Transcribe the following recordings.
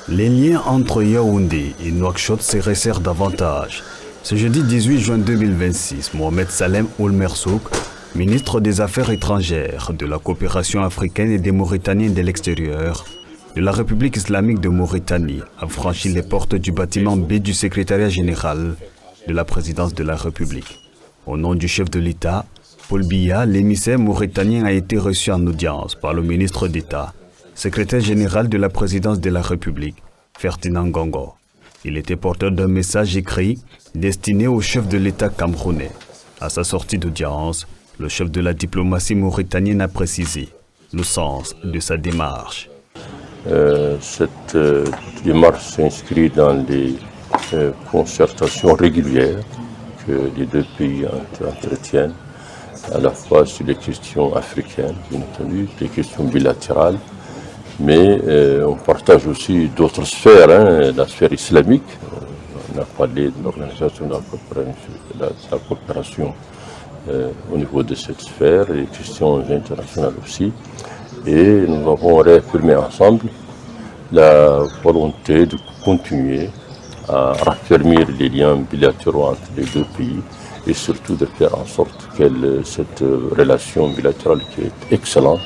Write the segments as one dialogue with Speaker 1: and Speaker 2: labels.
Speaker 1: Les liens entre Yaoundé et Nouakchott se resserrent davantage. Ce jeudi 18 juin 2026, Mohamed Salem Ould Merzouk, ministre des Affaires étrangères, de la coopération africaine et des Mauritaniens de l'extérieur, de la République islamique de Mauritanie, a franchi les portes du bâtiment B du secrétariat général de la présidence de la République. Au nom du chef de l'État, Paul Biya, l'émissaire mauritanien a été reçu en audience par le ministre d'État, secrétaire général de la présidence de la République, Ferdinand Gongo. Il était porteur d'un message écrit destiné au chef de l'État camerounais. À sa sortie d'audience, le chef de la diplomatie mauritanienne a précisé le sens de sa démarche.
Speaker 2: Cette démarche s'inscrit dans les concertations régulières que les deux pays entretiennent, à la fois sur les questions africaines, bien entendu, les questions bilatérales, mais on partage aussi d'autres sphères, la sphère islamique. On a parlé de l'organisation de la coopération au niveau de cette sphère, les questions internationales aussi. Et nous avons réaffirmé ensemble la volonté de continuer à raffermir les liens bilatéraux entre les deux pays et surtout de faire en sorte que cette relation bilatérale qui est excellente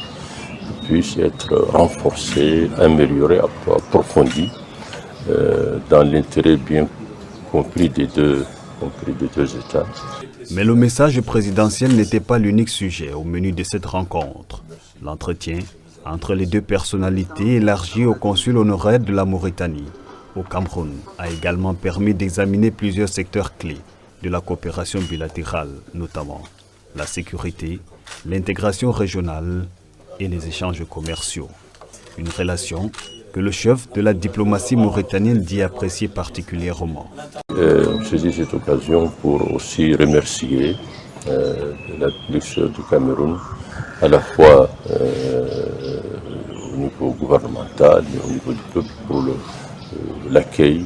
Speaker 2: puisse être renforcée, améliorée, approfondie dans l'intérêt bien compris des deux États.
Speaker 1: Mais le message présidentiel n'était pas l'unique sujet au menu de cette rencontre. L'entretien entre les deux personnalités élargi au consul honoraire de la Mauritanie au Cameroun a également permis d'examiner plusieurs secteurs clés de la coopération bilatérale, notamment la sécurité, l'intégration régionale et les échanges commerciaux. Une relation que le chef de la diplomatie mauritanienne dit apprécier particulièrement.
Speaker 2: Je saisis cette occasion pour aussi remercier la République du Cameroun, à la fois au niveau gouvernemental et au niveau du peuple, pour l'accueil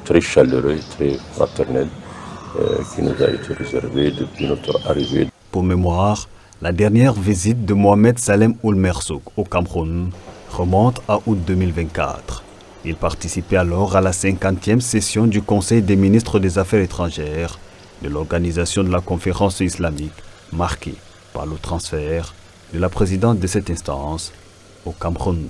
Speaker 2: très chaleureux et très fraternel qui nous a été réservé depuis notre arrivée.
Speaker 1: Pour mémoire, la dernière visite de Mohamed Salem Ould Merzouk au Cameroun remonte à août 2024. Il participait alors à la 50e session du Conseil des ministres des Affaires étrangères de l'Organisation de la Conférence islamique, marquée par le transfert de la présidence de cette instance au Cameroun.